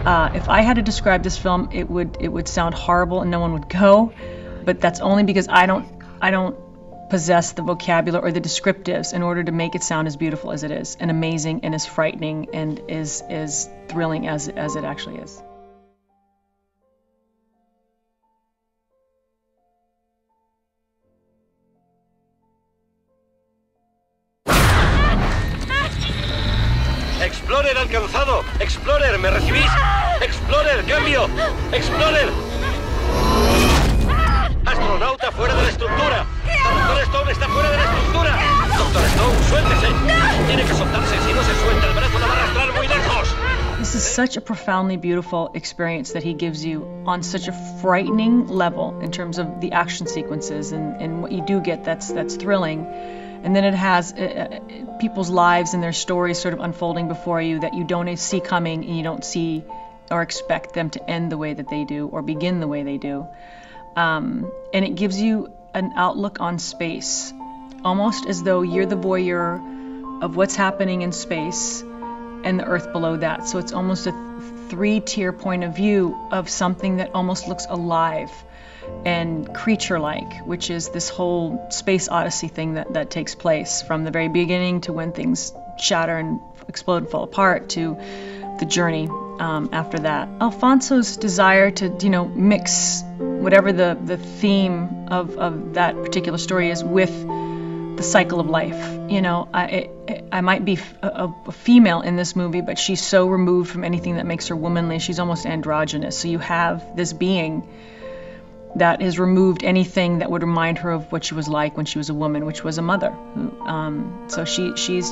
If I had to describe this film, it would sound horrible and no one would go, but that's only because I don't possess the vocabulary or the descriptives in order to make it sound as beautiful as it is, and amazing, and as frightening, and as thrilling as it actually is. Explorer alcanzado. Explorer, ¿me recibís? Explorer, cambio. Explorer. Astronauta fuera de la estructura. Doctor Stone está fuera de la estructura. Doctor Stone, suéltese. Tiene que soltarse. Si no se suelta, el brazo la va a arrastrar muy lejos. This is such a profoundly beautiful experience that he gives you on such a frightening level in terms of the action sequences and what you do get that's thrilling. And then it has people's lives and their stories sort of unfolding before you that you don't see coming, and you don't see or expect them to end the way that they do or begin the way they do. And it gives you an outlook on space, almost as though you're the voyeur of what's happening in space and the Earth below that. So it's almost a three-tier point of view of something that almost looks alive and creature-like, which is this whole space odyssey thing that takes place from the very beginning to when things shatter and explode and fall apart to the journey after that. Alfonso's desire to, mix whatever the theme of that particular story is with the cycle of life. I might be a female in this movie, but she's so removed from anything that makes her womanly. She's almost androgynous. So you have this being that has removed anything that would remind her of what she was like when she was a woman, which was a mother. So she's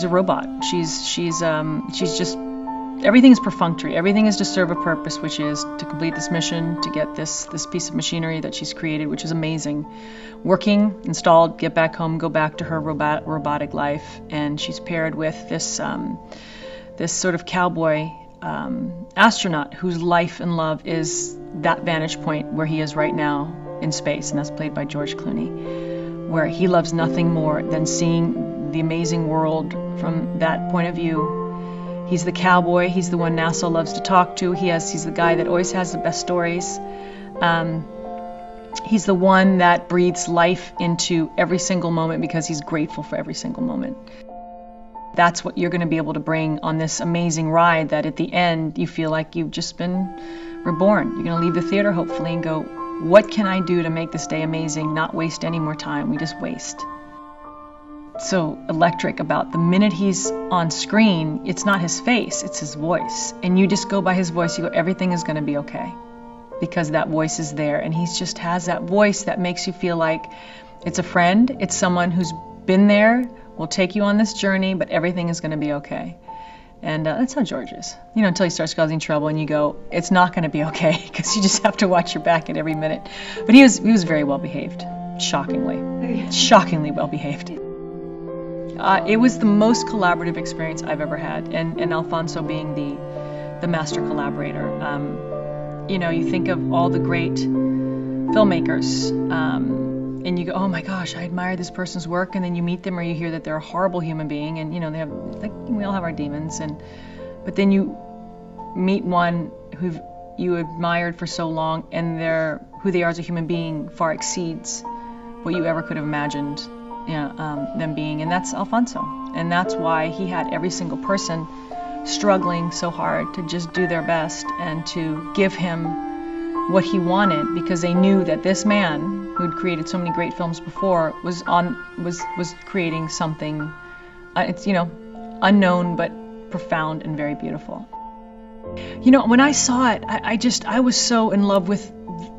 a robot. She's just, everything is perfunctory. Everything is to serve a purpose, which is to complete this mission, to get this piece of machinery that she's created, which is amazing. Working, installed, get back home, go back to her robotic life, and she's paired with this sort of cowboy astronaut whose life and love is that vantage point where he is right now in space, and that's played by George Clooney, where he loves nothing more than seeing the amazing world from that point of view. He's the cowboy, he's the one NASA loves to talk to, he's the guy that always has the best stories. He's the one that breathes life into every single moment because he's grateful for every single moment. That's what you're going to be able to bring on this amazing ride that at the end you feel like you've just been reborn. You're going to leave the theater hopefully and go, what can I do to make this day amazing, not waste any more time? We just waste. So electric about the minute he's on screen, it's not his face, it's his voice. And you just go by his voice, you go, everything is going to be okay. Because that voice is there, and he just has that voice that makes you feel like it's a friend, it's someone who's been there, will take you on this journey, but everything is going to be okay. And that's how George is. Until he starts causing trouble and you go, it's not going to be okay, because you just have to watch your back at every minute. But he was very well behaved, shockingly well behaved. It was the most collaborative experience I've ever had, and Alfonso being the master collaborator. You think of all the great filmmakers, and you go, oh my gosh, I admire this person's work, and then you meet them or you hear that they're a horrible human being, and they have, like, we all have our demons, but then you meet one who you admired for so long, and who they are as a human being far exceeds what you ever could have imagined them being, and that's Alfonso. And that's why he had every single person struggling so hard to just do their best and to give him what he wanted, because they knew that this man who'd created so many great films before was creating something unknown but profound and very beautiful. When I saw it, I was so in love with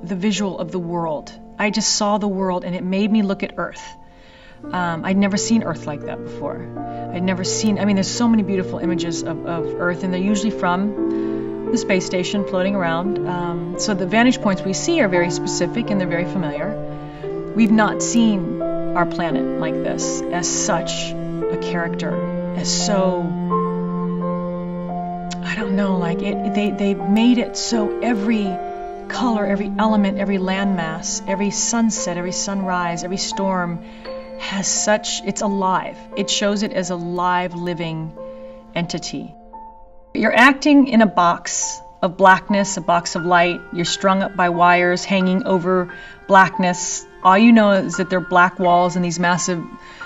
the visual of the world. I just saw the world and it made me look at Earth. I'd never seen Earth like that before. I'd never seen, there's so many beautiful images of Earth, and they're usually from the space station floating around. So the vantage points we see are very specific and they're very familiar. We've not seen our planet like this, as such a character, as so, I don't know, like they made it so every color, every element, every landmass, every sunset, every sunrise, every storm has it's alive. It shows it as a live, living entity. You're acting in a box of blackness, a box of light. You're strung up by wires hanging over blackness. All you know is that there are black walls and these massive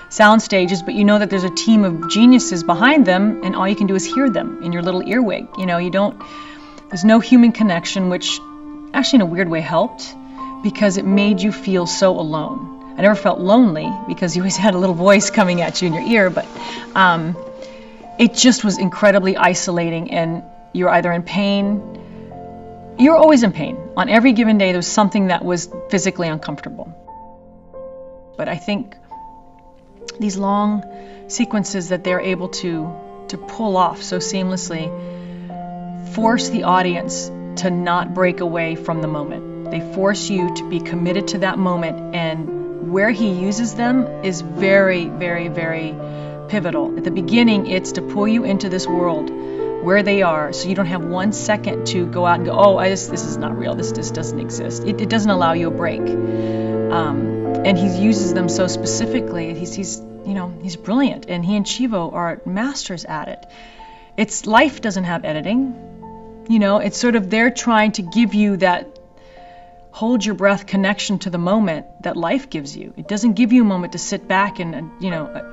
sound stages, but you know that there's a team of geniuses behind them, and all you can do is hear them in your little earwig. You know, there's no human connection, which actually in a weird way helped, because it made you feel so alone. I never felt lonely because you always had a little voice coming at you in your ear, but it just was incredibly isolating, and you're either in pain. You're always in pain. On every given day, there was something that was physically uncomfortable. But I think these long sequences that they're able to pull off so seamlessly force the audience to not break away from the moment. They force you to be committed to that moment, and where he uses them is very, very, very pivotal. At the beginning, it's to pull you into this world where they are, so you don't have 1 second to go out and go, oh, this is not real, this just doesn't exist. It doesn't allow you a break. And he uses them so specifically. He's brilliant, and he and Chivo are masters at it. Life doesn't have editing. It's sort of they're trying to give you that hold your breath connection to the moment that life gives you. It doesn't give you a moment to sit back and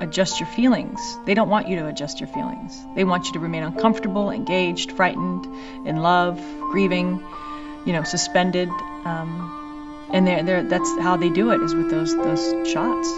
adjust your feelings. They don't want you to adjust your feelings. They want you to remain uncomfortable, engaged, frightened, in love, grieving, suspended. And that's how they do it, is with those shots.